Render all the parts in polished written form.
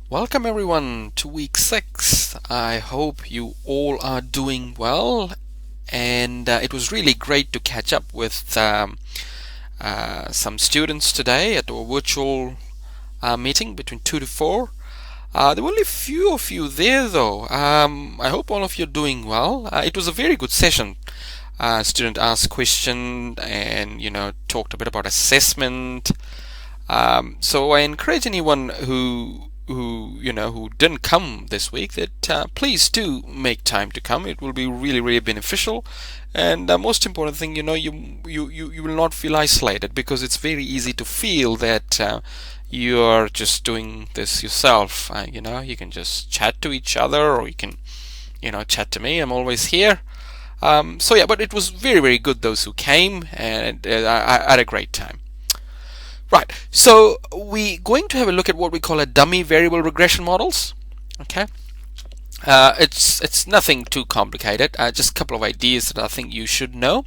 Welcome everyone to week 6. I hope you all are doing well, and it was really great to catch up with some students today at our virtual meeting between 2 to 4. There were only a few of you there though. I hope all of you are doing well. It was a very good session. Student asked questions and talked a bit about assessment. So I encourage anyone who didn't come this week that please do make time to come. It will be really beneficial, and the most important thing, you will not feel isolated, because it's very easy to feel that you are just doing this yourself. You can just chat to each other, or you can chat to me. I'm always here. So yeah, but it was very good, those who came, and I had a great time. Right, so we're going to have a look at what we call a dummy variable regression models. Okay, it's nothing too complicated. Just a couple of ideas that I think you should know.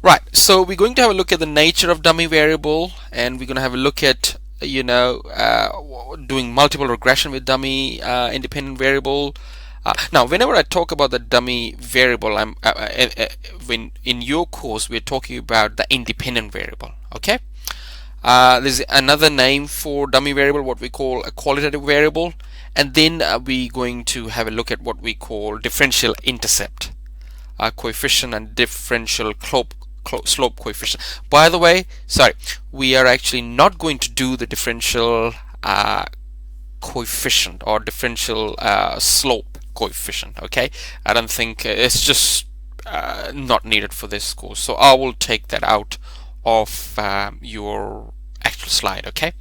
Right, so we're going to have a look at the nature of dummy variable, and we're going to have a look at doing multiple regression with dummy independent variable. Now, whenever I talk about the dummy variable, when in your course we're talking about the independent variable. Okay. There's another name for dummy variable, what we call a qualitative variable, and then we're going to have a look at what we call differential intercept coefficient and differential slope coefficient. By the way, sorry, we are actually not going to do the differential coefficient or differential slope coefficient. Okay, I don't think it's just not needed for this course, so I will take that out of your actual slide. Okay,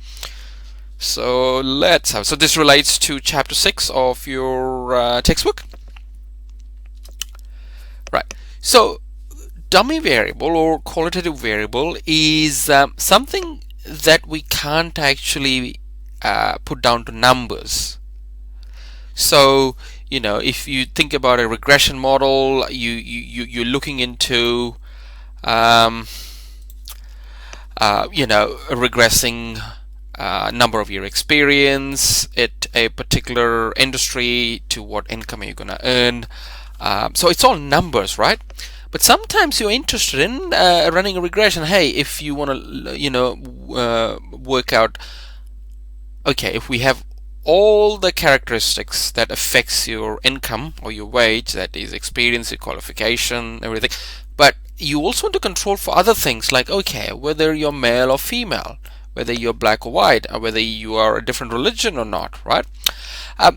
so let's have, so this relates to chapter 6 of your textbook. Right, so dummy variable or qualitative variable is something that we can't actually put down to numbers. So if you think about a regression model, you're looking into regressing number of year experience at a particular industry to what income are you going to earn. So it's all numbers, right? But sometimes you're interested in running a regression. Hey, if you want to work out, okay, if we have all the characteristics that affects your income or your wage, that is experience, your qualification, everything, but you also want to control for other things, like, okay, whether you're male or female, whether you're black or white, or whether you are a different religion or not, right?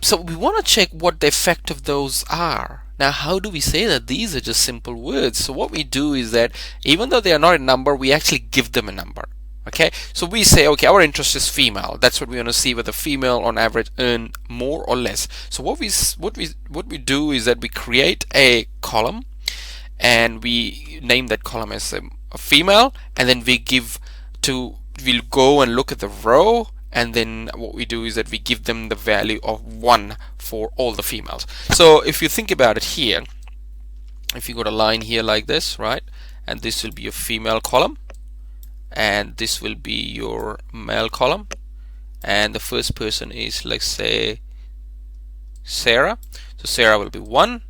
So we want to check what the effect of those are. Now, how do we say that? These are just simple words. So what we do is that even though they are not a number, we actually give them a number. Okay, so we say, okay, our interest is female. That's what we want to see, whether female on average earn more or less. So what we do is that we create a column, and we name that column as a female, and then we'll go and look at the row, and then what we do is that we give them the value of 1 for all the females. So if you think about it here, if you got a line here like this, right, and this will be your female column, and this will be your male column, and the first person is, let's say, Sarah. So Sarah will be 1,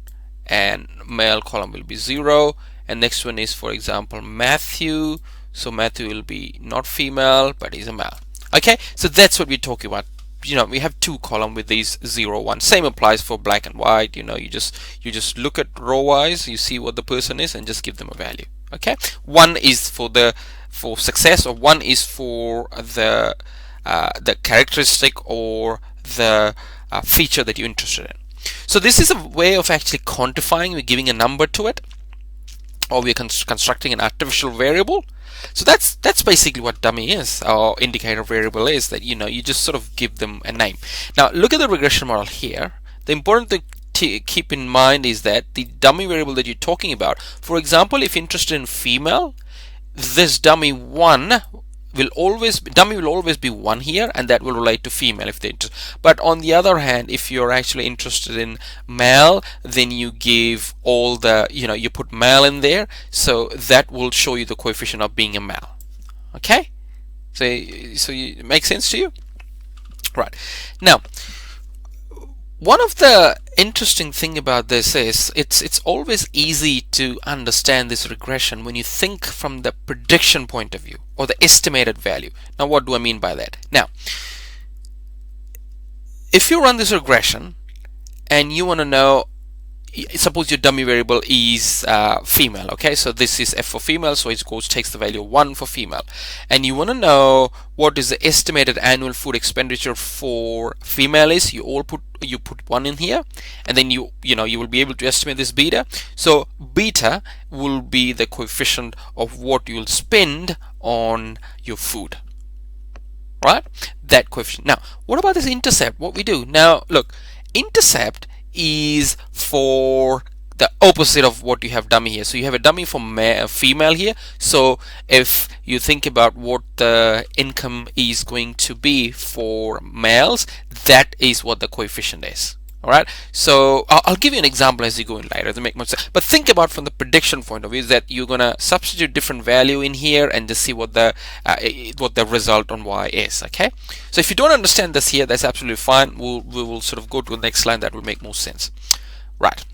and male column will be 0, and next one is, for example, Matthew. So Matthew will be not female, but he's a male. Okay, so that's what we're talking about. We have 2 columns with these 0, 1. Same applies for black and white. You just look at row wise, you see what the person is, and just give them a value. Okay, 1 is for success, or 1 is for the characteristic or the feature that you're interested in. So this is a way of actually quantifying. We're giving a number to it, or we're constructing an artificial variable. So that's basically what dummy is, or indicator variable is, that you just sort of give them a name. Now look at the regression model here. The important thing to keep in mind is that the dummy variable that you're talking about, for example, if you're interested in female, this dummy will always be 1 here, and that will relate to female if they're interested. But on the other hand, if you're actually interested in male, then you give all the you put male in there, so that will show you the coefficient of being a male. Okay, so it makes sense to you? Right. Now, one of the interesting thing about this is it's always easy to understand this regression when you think from the prediction point of view or the estimated value. Now, what do I mean by that? Now, if you run this regression and you want to know, suppose your dummy variable is female, okay, so this is f for female, so it goes takes the value of 1 for female, and you want to know what is the estimated annual food expenditure for female is, you put 1 in here, and then you will be able to estimate this beta. So beta will be the coefficient of what you will spend on your food, right? That coefficient. Now, what about this intercept? What we do now, look, intercept is for the opposite of what you have dummy here. So you have a dummy for female here. So if you think about what the income is going to be for males, that is what the coefficient is. All right, so I'll give you an example as you go in later to make more sense. But think about from the prediction point of view is that you're gonna substitute different value in here and just see what the result on y is. Okay, so if you don't understand this here, that's absolutely fine. We will sort of go to the next line that will make more sense. Right.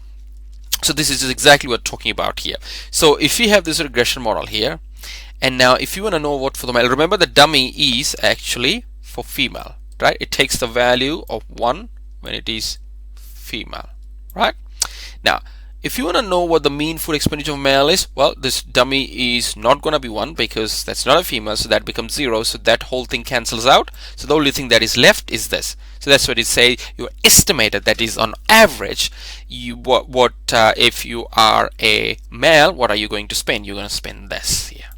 So this is just exactly what we're talking about here. So if you have this regression model here, and now if you want to know what for the male, remember the dummy is actually for female, right? It takes the value of 1 when it is female, right? Now, if you want to know what the mean food expenditure of male is, well, this dummy is not going to be 1 because that's not a female, so that becomes 0, so that whole thing cancels out. So the only thing that is left is this. So that's what it say, your estimated, that is on average, if you are a male, what are you going to spend? You're going to spend this here.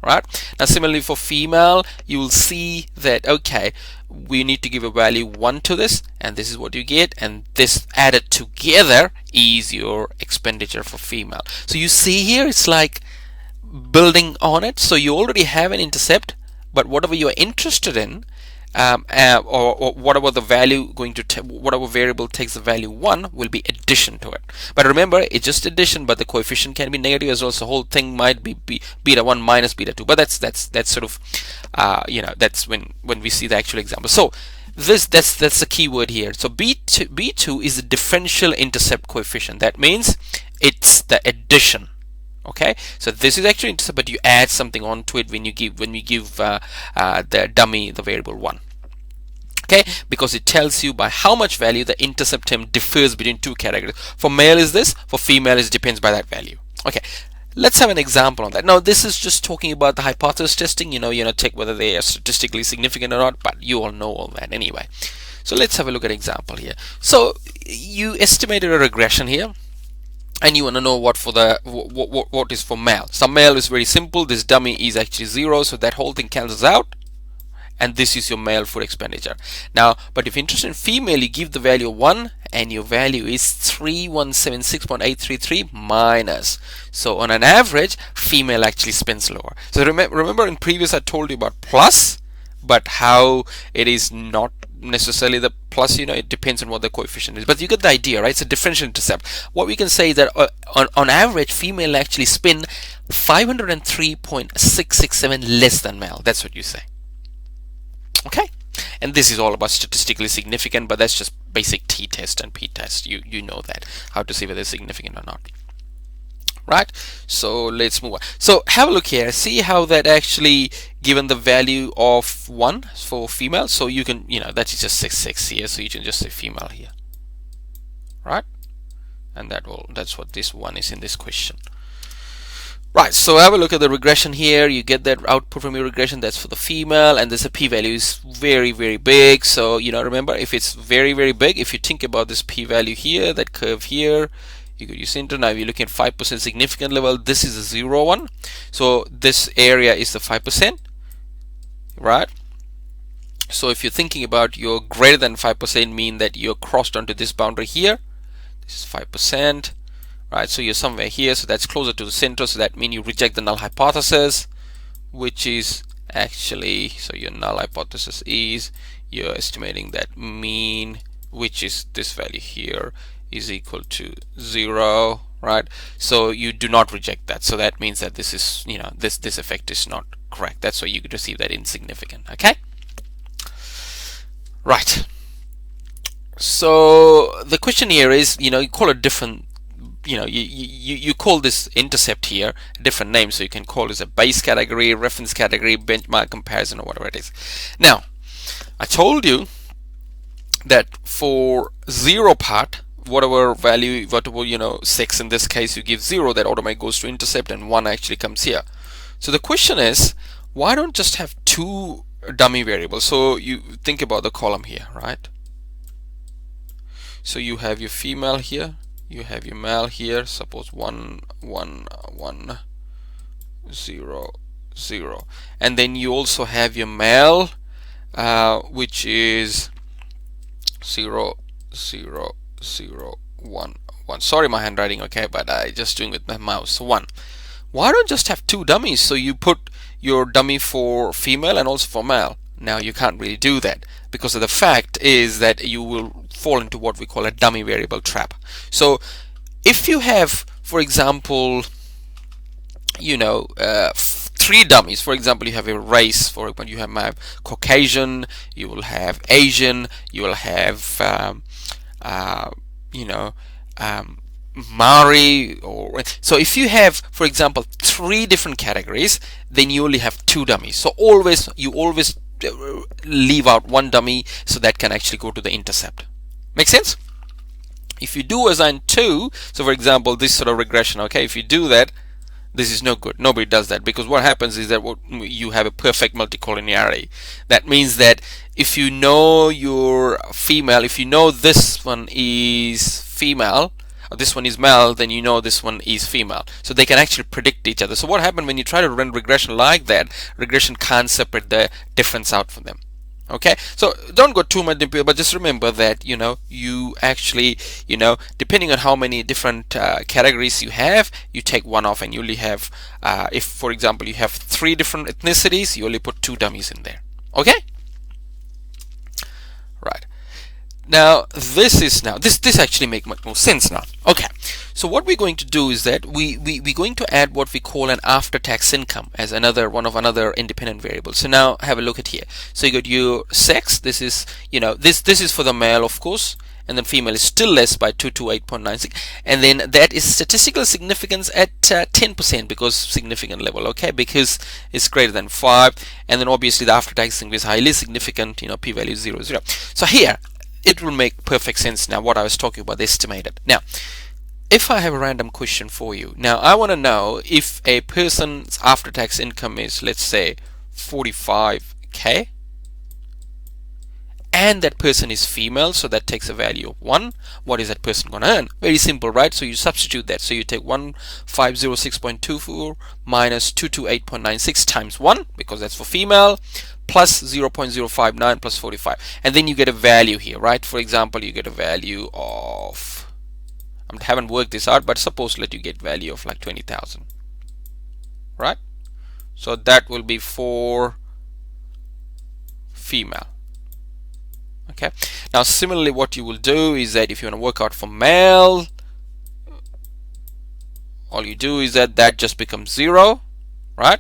Right? Now similarly for female, you will see that, okay, we need to give a value 1 to this, and this is what you get, and this added together is your expenditure for female. So you see here it's like building on it. So you already have an intercept, but whatever you are interested in, or whatever the value going to whatever variable takes the value 1 will be addition to it. But remember, it's just addition, but the coefficient can be negative as well, so the whole thing might be beta 1 minus beta 2. But that's sort of that's when we see the actual example. So that's the key word here. So b2 is the differential intercept coefficient. That means it's the addition. Okay, so this is actually intercept, but you add something onto it when we give the dummy the variable 1. Okay, because it tells you by how much value the intercept term differs between two categories. For male is this, for female it depends by that value. Okay, let's have an example on that. Now this is just talking about the hypothesis testing, check whether they are statistically significant or not, but you all know all that anyway. So let's have a look at an example here. So you estimated a regression here, and you want to know what for the what is for male. So male is very simple. This dummy is actually 0, so that whole thing cancels out, and this is your male food expenditure. Now, but if you're interested in female, you give the value 1, and your value is 3176.833 minus. So on an average, female actually spends lower. So remember in previous I told you about plus, but how it is not necessarily the plus, it depends on what the coefficient is, but you get the idea, right? It's a differential intercept. What we can say is that on average, female actually spend 503.667 less than male. That's what you say. Okay, and this is all about statistically significant, but that's just basic t-test and p-test. You know that, how to see whether it's significant or not. Right, so let's move on. So have a look here, see how that actually given the value of 1 for female. So you can, that is just 6 here, so you can just say female here, right? And that's what this 1 is in this question. Right, so have a look at the regression here. You get that output from your regression, that's for the female, and this p-value is very, very big. So remember, if it's very, very big, if you think about this p-value here, that curve here, you could use into, now you're looking at 5% significant level. This is a 0 one, so this area is the 5%, right? So if you're thinking about your greater than 5%, mean that you're crossed onto this boundary here. This is 5%, right? So you're somewhere here, so that's closer to the center, so that means you reject the null hypothesis, which is actually, so your null hypothesis is you're estimating that mean, which is this value here, is equal to 0, right? So you do not reject that, so that means that this is, this effect is not correct. That's why you could receive that insignificant. Okay, Right. So the question here is, you call it different, you call this intercept here a different name. So you can call this a base category, reference category, benchmark comparison, or whatever it is. Now, I told you that for zero part, whatever value, whatever 6 in this case, you give 0, that automatically goes to intercept, and 1 actually comes here. So the question is, why don't just have two dummy variables? So you think about the column here, right? So you have your female here, you have your male here. Suppose 1 1 1 0 0, and then you also have your male, which is 0 0 0 1 1. Sorry, my handwriting, okay, but I just doing with my mouse. So 1. Why don't just have two dummies? So you put your dummy for female and also for male. Now you can't really do that, because of the fact is that you will fall into what we call a dummy variable trap. So if you have, for example, three dummies, for example, you have a race, for example, you have Caucasian, you will have Asian, you will have Maori, or so if you have, for example, three different categories, then you only have two dummies. So you always leave out one dummy, so that can actually go to the intercept. Make sense? If you do assign two, so for example, this sort of regression, okay, if you do that, this is no good. Nobody does that, because what happens is that you have a perfect multicollinearity. That means that if you know your female, if you know this one is female, or this one is male, then you know this one is female. So they can actually predict each other. So what happens when you try to run regression like that, regression can't separate the difference out from them. Okay, so don't go too much into it, but just remember that you actually, depending on how many different categories you have, you take one off, and you only have, if for example you have three different ethnicities, you only put two dummies in there. Okay, right. Now this actually makes much more sense now. Okay, so what we're going to do is that we're going to add what we call an after-tax income as another independent variable. So now have a look at here. So you got your sex. This is this is for the male, of course, and then female is still less by 228.96, and then that is statistical significance at 10%, because significant level, okay, because it's greater than 5, and then obviously the after-tax income is highly significant, p-value 0 0. So here it will make perfect sense now what I was talking about, estimated. Now if I have a random question for you, now I want to know if a person's after-tax income is, let's say, 45k, and that person is female, so that takes a value of 1. What is that person going to earn? Very simple, right? So you substitute that. So you take 1506.24 minus 228.96 times 1, because that's for female, plus 0.059 plus 45, and then you get a value here, right? For example, you get a value of, I haven't worked this out, but suppose let you get value of like 20,000, right? So that will be for female. Okay, now similarly what you will do is that if you want to work out for male, all you do is that just becomes 0, right?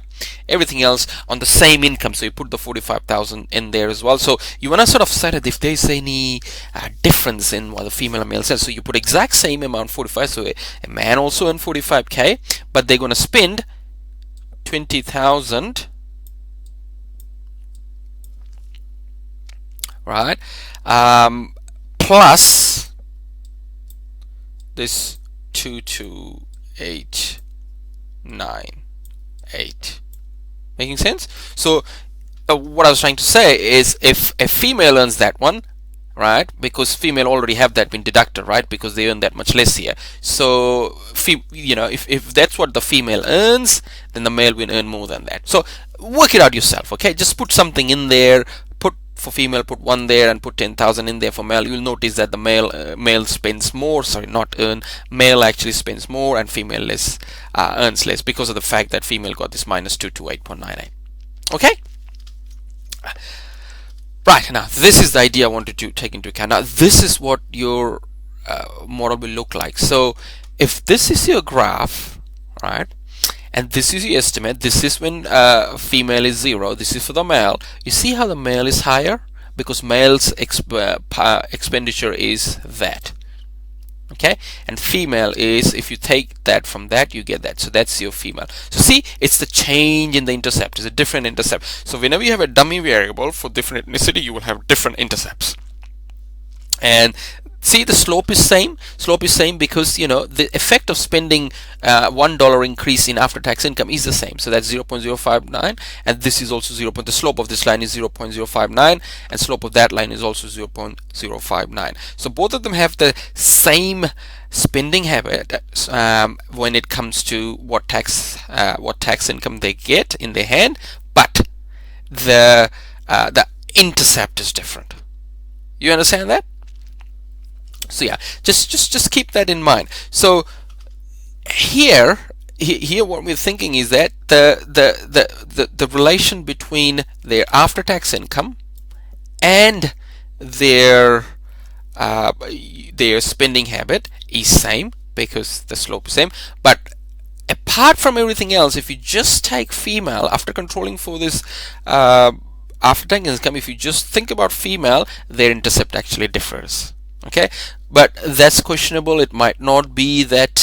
Everything else on the same income, so you put the 45,000 in there as well. So you want to sort of set it if there's any difference in what the female and male says. So you put exact same amount, 45. So a man also earned 45k, but they're going to spend 20,000, right? Plus this 22,898. Making sense? So what I was trying to say is, if a female earns that one, right, because female already have that been deducted, right, because they earn that much less here. So if that's what the female earns, then the male will earn more than that. So work it out yourself. Okay, just put something in there. For female, put 1 there, and put 10,000 in there for male. You'll notice that the male spends more, male actually spends more, and female earns less, because of the fact that female got this minus 228.98. Okay, right. Now this is the idea I wanted to take into account. Now this is what your model will look like. So if this is your graph, right, and this is your estimate, this is when female is 0, this is for the male. You see how the male is higher, because male's expenditure is that. Okay, and female is, if you take that from that, you get that. So that's your female. So see, it's the change in the intercept. It's a different intercept. So whenever you have a dummy variable for different ethnicity, you will have different intercepts. And see, the slope is same because the effect of spending $1 increase in after-tax income is the same. So that's 0.059, and this is also 0. The slope of this line is 0.059, and slope of that line is also 0.059. So both of them have the same spending habit when it comes to what tax income they get in their hand, but the intercept is different. You understand that? So yeah, just keep that in mind. So here what we're thinking is that the relation between their after-tax income and their spending habit is same because the slope is same. But apart from everything else, if you just take female after controlling for this after-tax income, if you just think about female, their intercept actually differs. Okay, but that's questionable. It might not be that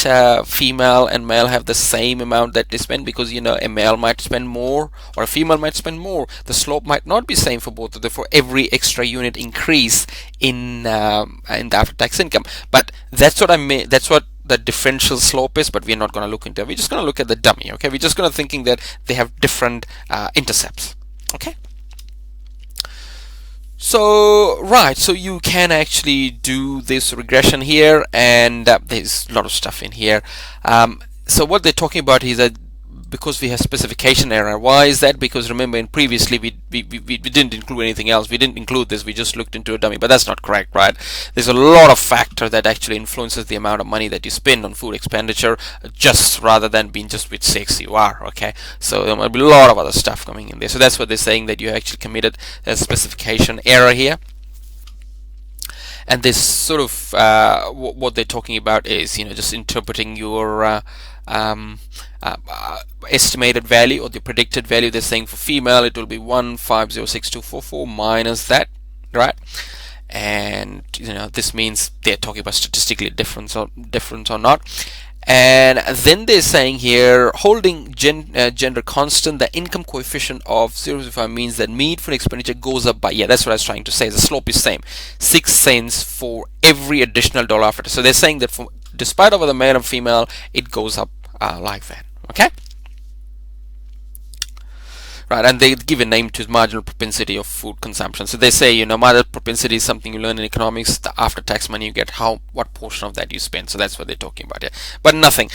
female and male have the same amount that they spend, because a male might spend more or a female might spend more. The slope might not be same for both of them for every extra unit increase in the after-tax income. But that's what I mean. That's what the differential slope is. But we're not going to look into it. We're just going to look at the dummy. Okay, we're just going to thinking that they have different intercepts. Okay. So right, so you can actually do this regression here, and there's a lot of stuff in here. So what they're talking about is that because we have specification error. Why is that? Because remember, in previously we didn't include anything else. We didn't include this. We just looked into a dummy, but that's not correct, right? There's a lot of factor that actually influences the amount of money that you spend on food expenditure, just rather than being just which sex you are. Okay, so there might be a lot of other stuff coming in there. So that's what they're saying, that you actually committed a specification error here. And this sort of what they're talking about is just interpreting your estimated value or the predicted value. They're saying for female it will be 1506244 minus that, right? And this means they're talking about statistically difference or not. And then they're saying here, holding gender constant, the income coefficient of 0.05 means that mean food expenditure goes up by, that's what I was trying to say, the slope is same, 6 cents for every additional dollar after. So they're saying that despite of the male and female, it goes up like that. Okay, right? And they give a name to marginal propensity of food consumption. So they say, marginal propensity is something you learn in economics. The after-tax money you get, what portion of that you spend. So that's what they're talking about here. But nothing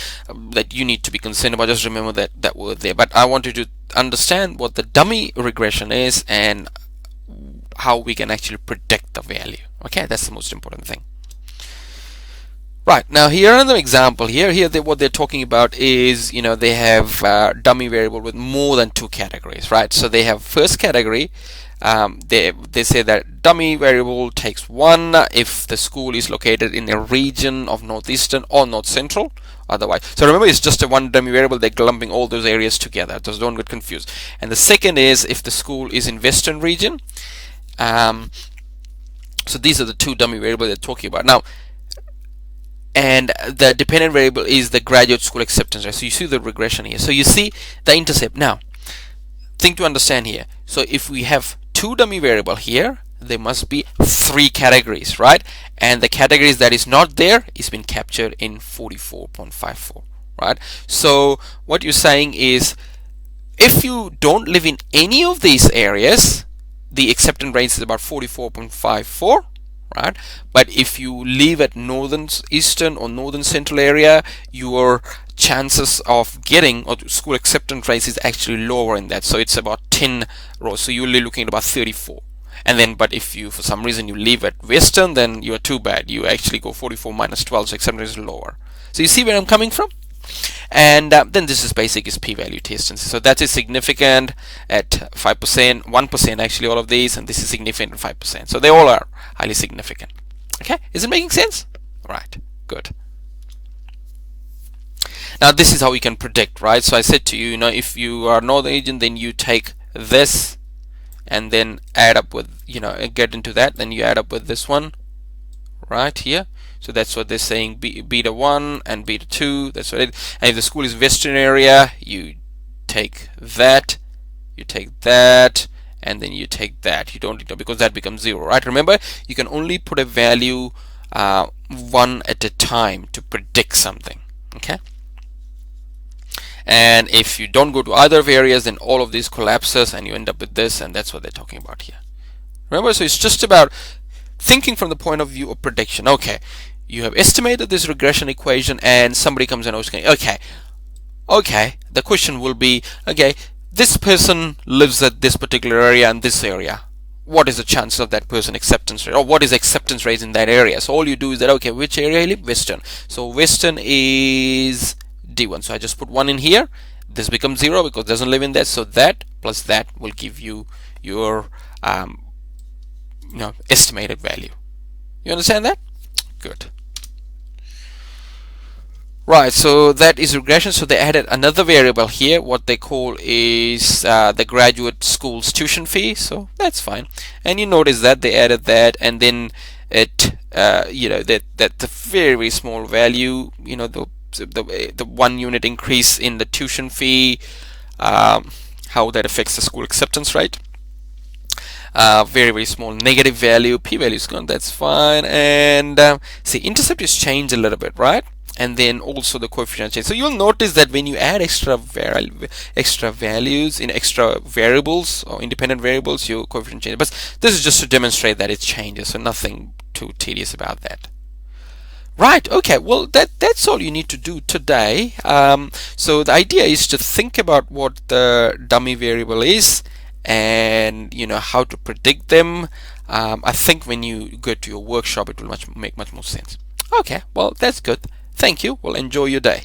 that you need to be concerned about. Just remember that word there. But I want you to understand what the dummy regression is and how we can actually predict the value. Okay, that's the most important thing. Right, now here another example here what they're talking about is they have dummy variable with more than 2 categories, right? So they have first category, they say that dummy variable takes 1 if the school is located in a region of northeastern or north central. Otherwise, so remember, it's just a one dummy variable. They're clumping all those areas together, so don't get confused. And the second is if the school is in western region. So these are the 2 dummy variables they're talking about now. And the dependent variable is the graduate school acceptance rate. So you see the regression here. So you see the intercept. Now, thing to understand here. So if we have 2 dummy variable here, there must be 3 categories, right? And the categories that is not there is been captured in 44.54, right? So what you're saying is, if you don't live in any of these areas, the acceptance rate is about 44.54. Right? But if you live at northern eastern or northern central area, your chances of getting or school acceptance rates is actually lower in that. So it's about 10 rows. So you're only looking at about 34. And then, but if you for some reason you live at western, then you are too bad. You actually go 44 minus 12, so acceptance is lower. So you see where I'm coming from? And then this is basic is p-value test, and so that is significant at 5%, 1% actually, all of these, and this is significant at 5%. So they all are highly significant. Okay, is it making sense? Right, good. Now this is how we can predict, right? So I said to you, if you are northern region, then you take this and then add up with, get into that, then you add up with this one right here. So that's what they're saying, beta 1 and beta 2. That's what it. And if the school is Western area, you take that, and then you take that. You don't, because that becomes 0, right? Remember, you can only put a value one at a time to predict something. Okay. And if you don't go to either of areas, then all of these collapses and you end up with this, and that's what they're talking about here. Remember, so it's just about thinking from the point of view of prediction. Okay, you have estimated this regression equation, and somebody comes and asks, okay, the question will be, okay, this person lives at this particular area and this area. What is the chance of that person acceptance rate, or what is acceptance rate in that area? So all you do is that, okay, which area you live? Western. So Western is D1. So I just put 1 in here. This becomes 0 because it doesn't live in that. So that plus that will give you your estimated value. You understand that? Good. Right, so that is regression. So they added another variable here. What they call is the graduate school's tuition fee. So that's fine. And you notice that they added that, and then it, that's a very, very small value. The 1 unit increase in the tuition fee, how that affects the school acceptance rate. Very, very small negative value. P-value is gone. That's fine. And see, intercept is changed a little bit, right? And then also the coefficient change. So you'll notice that when you add extra values in extra variables or independent variables, your coefficient changes. But this is just to demonstrate that it changes, so nothing too tedious about that. Right, okay, well that's all you need to do today. So the idea is to think about what the dummy variable is, and how to predict them. I think when you go to your workshop, it will make much more sense. Okay, well that's good. Thank you. Well, enjoy your day.